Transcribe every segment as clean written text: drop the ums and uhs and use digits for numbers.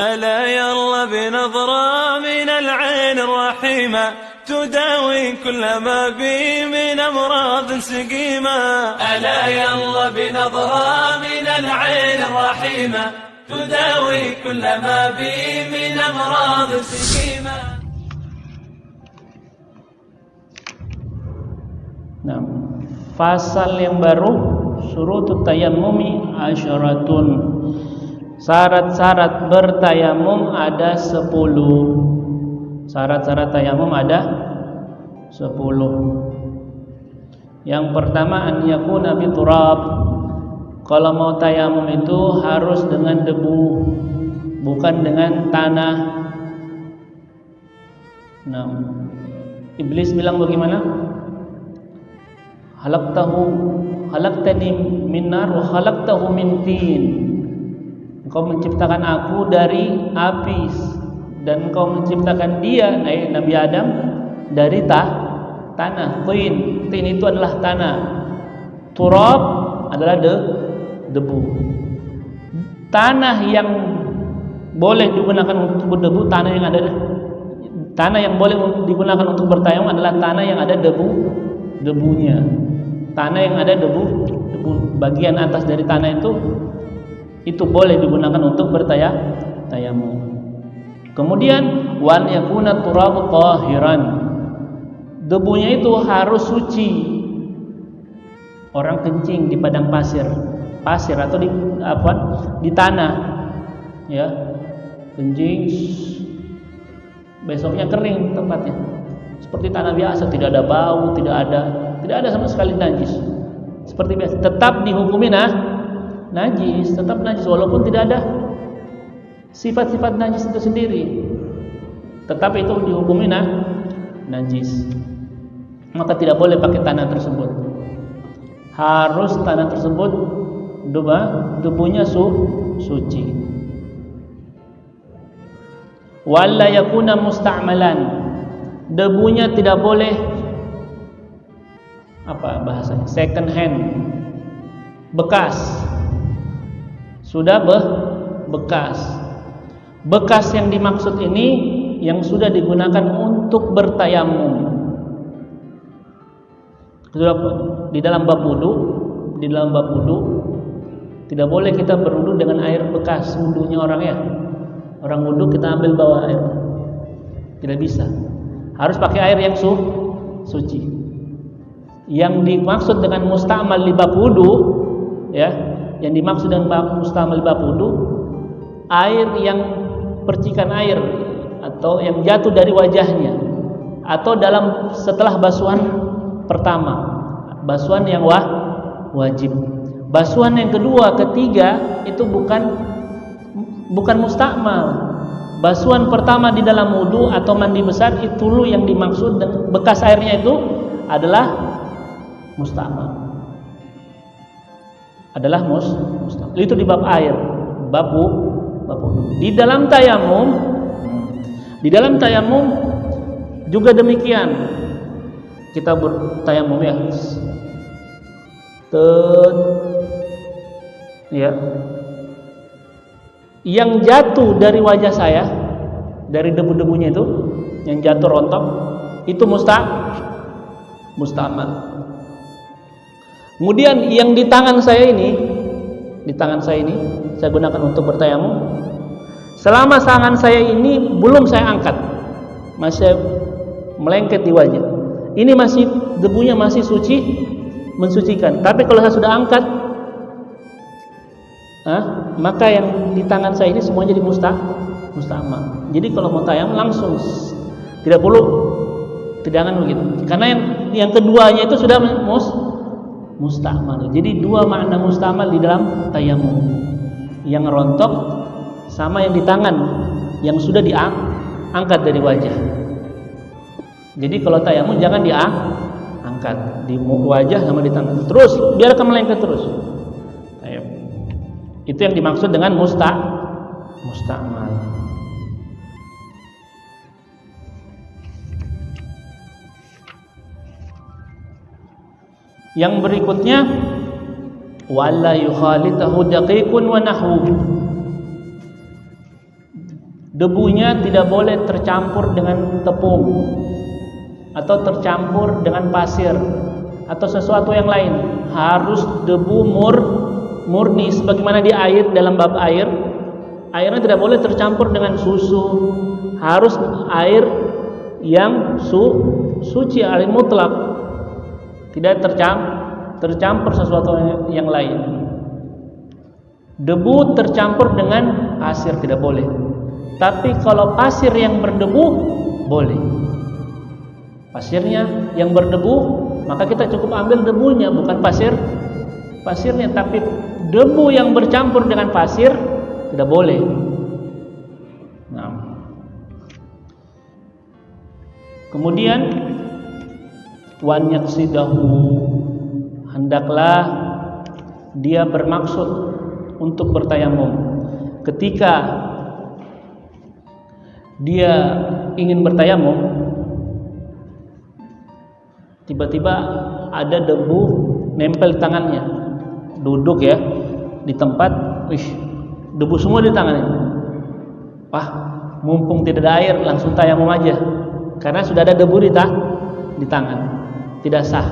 ألا يلا بنظرة من العين الرحيمة تداوي كل ما بي من أمراض سقيمة. ألا يلا بنظرة من العين الرحيمة تداوي كل ما بي من أمراض سقيمة. Nah, pasal yang baru syurutut tayammumi asyaratun. Syarat-syarat bertayamum ada 10. Syarat-syarat tayamum ada 10. Yang pertama an yakuna bi turab. Kalau mau tayamum itu harus dengan debu, bukan dengan tanah. Nah, iblis bilang bagaimana? Khalaqtani min nar wa khalaqtahu min tin. Engkau menciptakan aku dari api dan engkau menciptakan dia, Nabi Adam, dari tanah. Tin itu adalah tanah. Turab adalah debu. Tanah yang boleh digunakan untuk berdebu, tanah yang boleh digunakan untuk bertayamum adalah tanah yang ada debunya. Tanah yang ada debu bagian atas dari tanah itu boleh digunakan untuk bertayamum. Kemudian wal yakuna turabu tahiran. Debunya itu harus suci. Orang kencing di padang pasir atau di tanah, ya, kencing, besoknya kering tempatnya. Seperti tanah biasa, tidak ada bau, tidak ada sama sekali najis. Seperti biasa, tetap dihukumi najis, tetap najis walaupun tidak ada sifat-sifat najis itu sendiri. Tetap itu dihukumi najis. Maka tidak boleh pakai tanah tersebut. Harus tanah tersebut debunya suci. Walla yakuna musta'malan. Debunya tidak boleh bahasanya second hand, bekas. Sudah bekas. Bekas yang dimaksud ini yang sudah digunakan untuk bertayamum. Di dalam bab wudu tidak boleh kita berwudu dengan air bekas wudunya orang, ya. Orang wudu kita ambil bawa air, tidak bisa. Harus pakai air yang suci. Yang dimaksud dengan musta'mal li bab wudu, ya, yang dimaksud dengan musta'mal li bab wudu, air yang percikan air atau yang jatuh dari wajahnya atau setelah basuhan pertama, basuhan yang wajib. Basuhan yang kedua, ketiga itu bukan musta'mal. Basuhan pertama di dalam wudu atau mandi besar itu yang dimaksud, dan bekas airnya itu adalah musta'mal. Itu di bab air, bab wudu. Di dalam tayamum juga demikian. Kita bertayamum, ya. Ya. Yang jatuh dari wajah saya, dari debu-debunya itu, yang jatuh rontok, itu musta'mal. Kemudian yang di tangan saya ini, saya gunakan untuk bertayamum. Selama tangan saya ini belum saya angkat, masih melengket di wajah. Ini debunya masih mensucikan. Tapi kalau saya sudah angkat, maka yang di tangan saya ini semuanya jadi musta'mal. Jadi kalau mau tayamum langsung, tidak perlu jangan begitu. Karena yang keduanya itu sudah musta'mal. Jadi dua makna musta'mal di dalam tayamum. Yang rontok sama yang di tangan yang sudah diangkat dari wajah. Jadi kalau tayamum jangan diangkat di wajah sama di tangan. Terus biarkan melengket terus. Itu yang dimaksud dengan musta'mal. Yang berikutnya wala yukhalitahu daqiqun wa nahwu. debunya tidak boleh tercampur dengan tepung atau tercampur dengan pasir atau sesuatu yang lain. Harus debu murni sebagaimana di air, dalam bab air. Airnya tidak boleh tercampur dengan susu. Harus air yang suci, air mutlak. Tidak tercampur sesuatu yang lain. Debu tercampur dengan pasir tidak boleh. Tapi kalau pasir yang berdebu boleh. Pasirnya yang berdebu, maka kita cukup ambil debunya, bukan pasirnya, tapi debu yang bercampur dengan pasir tidak boleh. Nah. Kemudian wan yaqsidahu, hendaklah dia bermaksud untuk bertayamum. Ketika dia ingin bertayamum, tiba-tiba ada debu nempel di tangannya. Duduk ya di tempat, debu semua di tangannya. Wah, mumpung tidak ada air, langsung tayamum aja. Karena sudah ada debu di tangan. Tidak sah.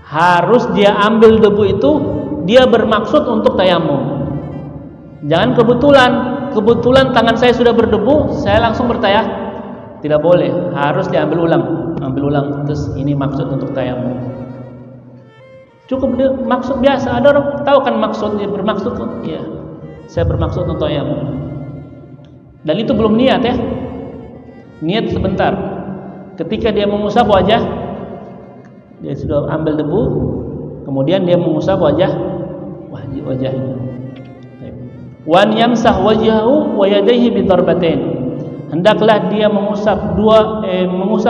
Harus dia ambil debu itu, dia bermaksud untuk tayamum. Jangan kebetulan tangan saya sudah berdebu, saya langsung bertayamum. Tidak boleh, harus diambil ulang. Terus ini maksud untuk tayamum. Cukup maksud biasa. Ada orang tahu kan maksudnya, bermaksud kok. Iya, saya bermaksud untuk tayamum. Dan itu belum niat ya. Niat sebentar. Ketika dia mengusap wajah, dia sudah ambil debu, kemudian dia mengusap wajahnya. Wan yamsah wajhahu wa yadayhi bi darbatain. Hendaklah dia mengusap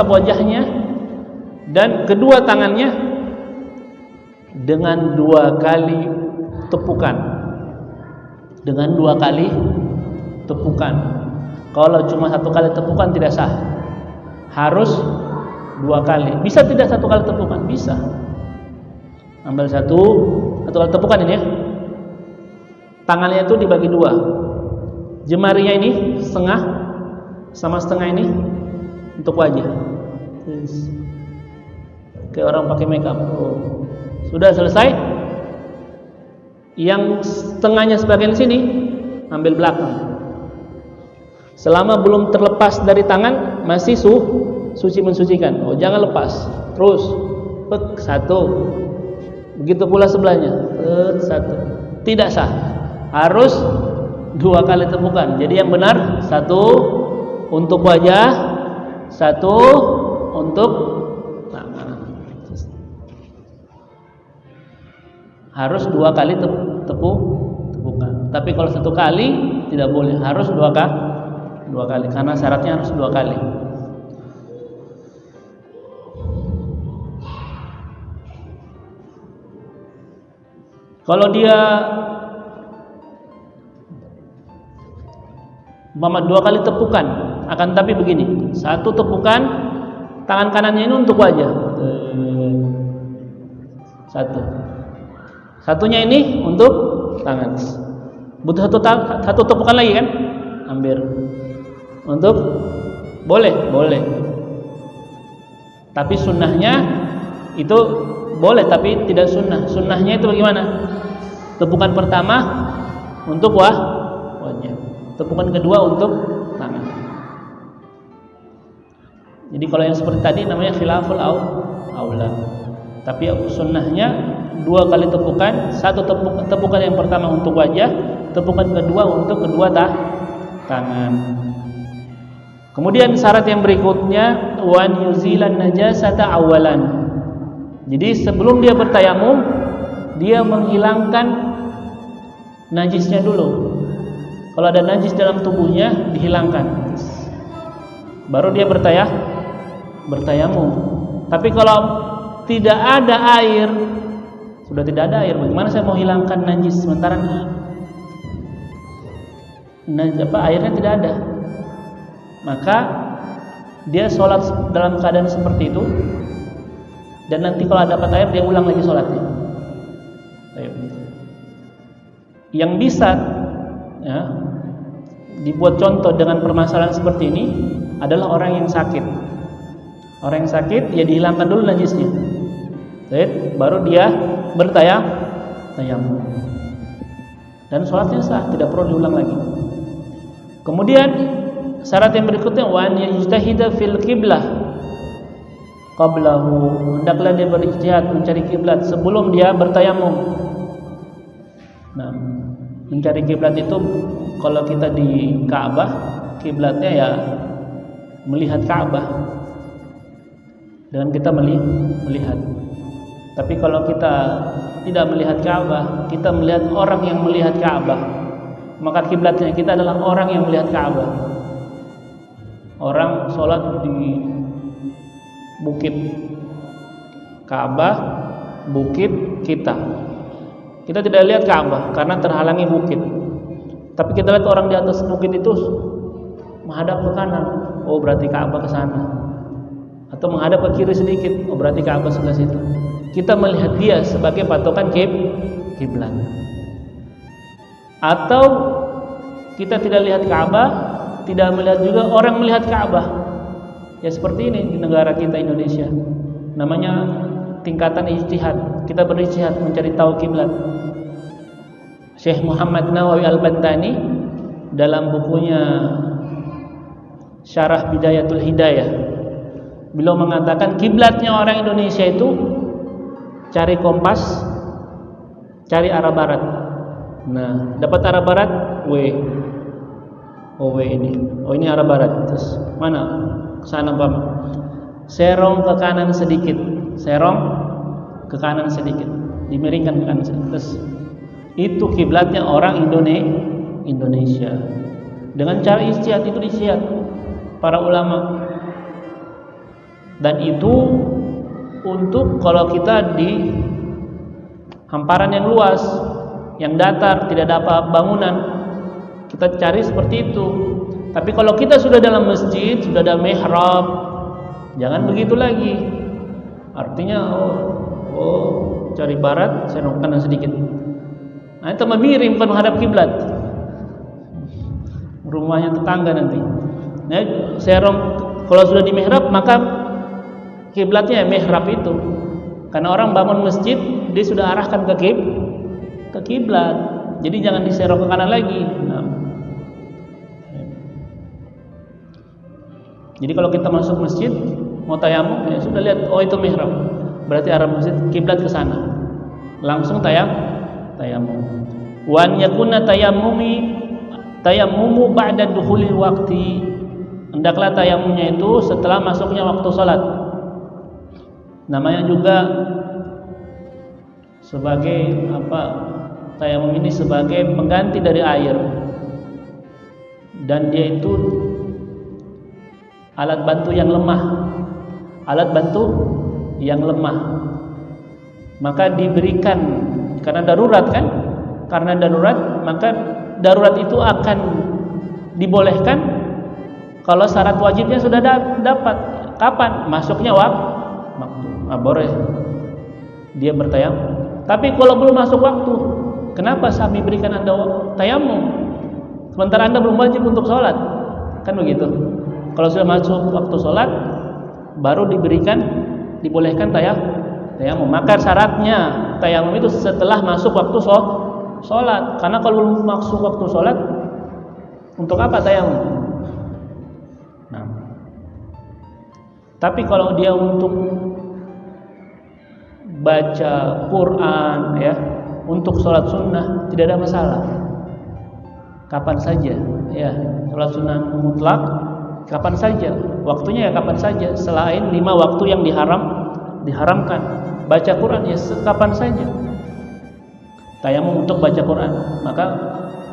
wajahnya dan kedua tangannya dengan 2 kali tepukan. Dengan 2 kali tepukan. Kalau cuma 1 kali tepukan tidak sah. Harus 2 kali. Bisa tidak 1 kali tepukan? Bisa. Ambil 1 kali tepukan ini ya. Tangannya itu dibagi 2. Jemarinya ini setengah sama setengah ini untuk wajah. Kayak orang pakai makeup. Sudah selesai. Yang setengahnya sebagian sini ambil belakang. Selama belum terlepas dari tangan masih suci mensucikan. Jangan lepas. Terus 1. Begitu pula sebelahnya. 1. Tidak sah. Harus 2 kali tepukan. Jadi yang benar 1 untuk wajah, 1 untuk tangan. Harus 2 kali tepukan. Tapi kalau 1 kali tidak boleh, harus 2 kali karena syaratnya harus 2 kali. Kalau dia 2 kali tepukan, akan tapi begini, 1 tepukan tangan kanannya ini untuk wajah, 1. Satunya ini untuk tangan. Butuh 1 tepukan lagi kan? Ambil. Untuk boleh. Tapi sunnahnya itu boleh, tapi tidak sunnah. Sunnahnya itu bagaimana? Tepukan pertama untuk wajah. Tepukan kedua untuk tangan. Jadi kalau yang seperti tadi namanya khilaful aula. Tapi sunnahnya 2 kali tepukan. 1 tepukan yang pertama untuk wajah, tepukan kedua untuk kedua tangan. Kemudian syarat yang berikutnya wan yuzilan najasata awalan. Jadi sebelum dia bertayamum, dia menghilangkan najisnya dulu. Kalau ada najis dalam tubuhnya dihilangkan, baru dia bertayamum. Tapi kalau tidak ada air, sudah tidak ada air, bagaimana saya mau hilangkan najis sementara airnya tidak ada? Maka dia sholat dalam keadaan seperti itu, dan nanti kalau dapat air dia ulang lagi sholatnya. Yang bisa ya, dibuat contoh dengan permasalahan seperti ini adalah orang yang sakit. Orang yang sakit dia dihilangkan dulu najisnya. Baru dia bertayamum. Dan sholatnya sah, tidak perlu diulang lagi. Kemudian syarat yang berikutnya wa an yajtahida fil qiblah qablahu, hendaklah dia berijtihad mencari kiblat sebelum dia bertayamum. Nah, mencari kiblat itu kalau kita di Ka'bah, kiblatnya ya melihat Ka'bah dengan kita melihat. Tapi kalau kita tidak melihat Ka'bah, kita melihat orang yang melihat Ka'bah, maka kiblatnya kita adalah orang yang melihat Ka'bah. Orang sholat di bukit Ka'bah, bukit kita tidak lihat Ka'bah karena terhalangi bukit. Tapi kita lihat orang di atas bukit itu menghadap ke kanan, oh berarti Ka'bah ke sana. Atau menghadap ke kiri sedikit, oh berarti Ka'bah sebelah situ. Kita melihat dia sebagai patokan kiblat. Atau kita tidak lihat Ka'bah, tidak melihat juga orang melihat Ka'bah. Ya seperti ini di negara kita Indonesia. Namanya tingkatan ijtihad. Kita berijtihad mencari tahu kiblat. Syekh Muhammad Nawawi Al-Bantani dalam bukunya Syarah Bidayatul Hidayah, beliau mengatakan kiblatnya orang Indonesia itu cari kompas, cari arah barat. Nah, dapat arah barat, W ini. Oh ini arah barat. Terus mana? Ke sana Pak. Serong ke kanan sedikit. Serong ke kanan sedikit. Dimiringkan ke kanan sedikit. Terus itu kiblatnya orang Indonesia. Dengan cara ijtihad itu ijtihad para ulama. Dan itu untuk kalau kita di hamparan yang luas, yang datar, tidak ada apa bangunan, kita cari seperti itu. Tapi kalau kita sudah dalam masjid, sudah ada mihrab, jangan begitu lagi. Artinya cari barat, serong kanan sedikit. Nah, itu miring bukan menghadap kiblat. Rumahnya tetangga nanti. Nah, serong kalau sudah di mihrab maka kiblatnya mihrab itu. Karena orang bangun masjid dia sudah arahkan ke kiblat. Jadi jangan diserong ke kanan lagi. Nah. Jadi kalau kita masuk masjid mau tayamum ya sudah lihat itu mihrab. Berarti arah masjid kiblat ke sana. Langsung tayamum. Wa an yakuna tayammumu ba'da dukhulil waqti. Hendaklah tayamumnya itu setelah masuknya waktu salat. Namanya juga sebagai tayamum ini sebagai pengganti dari air. Dan dia itu alat bantu yang lemah. Maka diberikan karena darurat kan? Karena darurat, maka darurat itu akan dibolehkan kalau syarat wajibnya sudah dapat. Kapan? Masuknya waktu. Boleh dia bertayamum. Tapi kalau belum masuk waktu, kenapa kami berikan Anda tayamum sementara Anda belum wajib untuk sholat? Kan begitu. Kalau sudah masuk waktu sholat, baru dibolehkan tayamum. Maka syaratnya tayamum itu setelah masuk waktu sholat. Karena kalau belum masuk waktu sholat, untuk apa tayamum? Nah, tapi kalau dia untuk baca Quran ya, untuk sholat sunnah tidak ada masalah. Kapan saja ya, sholat sunnah mutlak kapan saja, waktunya ya kapan saja selain 5 waktu yang diharamkan. Baca Quran ya kapan saja. Tayamum untuk baca Quran, maka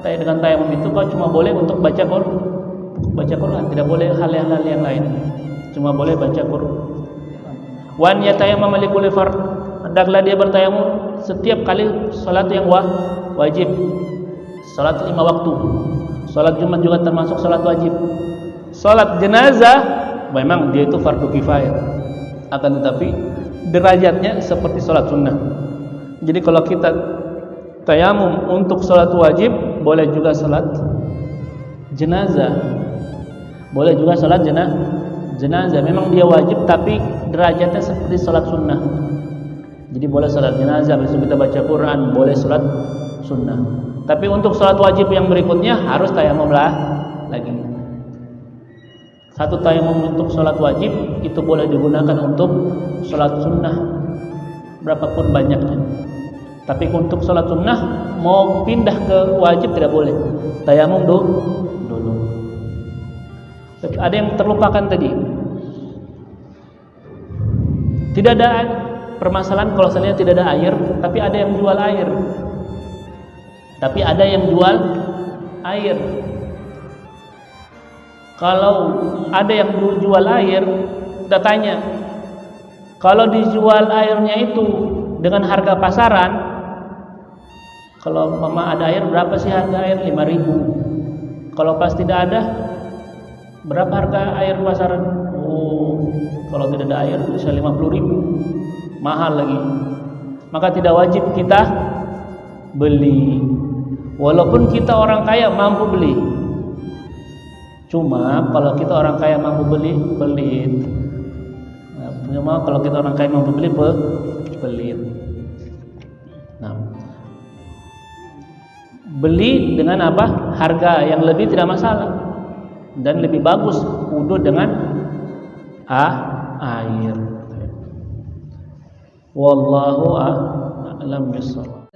dengan tayamum itu kau cuma boleh untuk baca Quran, tidak boleh hal-hal yang lain, cuma boleh baca Quran. Wan yatayammam li kulli fard, hendaklah dia bertayamum setiap kali salat yang wajib. Salat 5 waktu. Salat Jumat juga termasuk salat wajib. Salat jenazah memang dia itu fardu kifayah, akan tetapi derajatnya seperti salat sunnah. Jadi kalau kita tayamum untuk salat wajib, boleh juga salat jenazah. Boleh juga sholat jenazah. Memang dia wajib tapi derajatnya seperti sholat sunnah. Jadi boleh sholat jenazah, besok kita baca Quran, boleh sholat sunnah. Tapi untuk sholat wajib yang berikutnya harus tayamum lagi. Satu tayamum untuk sholat wajib itu boleh digunakan untuk sholat sunnah berapapun banyaknya. Tapi untuk sholat sunnah mau pindah ke wajib tidak boleh. Tayamum dulu. Ada yang terlupakan tadi. Tidak ada permasalahan kalau misalnya tidak ada air, tapi ada yang jual air. Kalau ada yang jual air, kita tanya. Kalau dijual airnya itu dengan harga pasaran, kalau mama ada air berapa sih harga air? 5.000. Kalau pas tidak ada, berapa harga air pasaran? Oh, kalau tidak ada air bisa 50.000. Mahal lagi. Maka tidak wajib kita beli. Walaupun kita orang kaya mampu beli. Cuma kalau kita orang kaya mampu beli, pelit. Cuma kalau kita orang kaya mampu beli, pelit. Nah, beli dengan apa? Harga yang lebih tidak masalah. Dan lebih bagus wudu dengan air. Wallahu a'lam bishawab.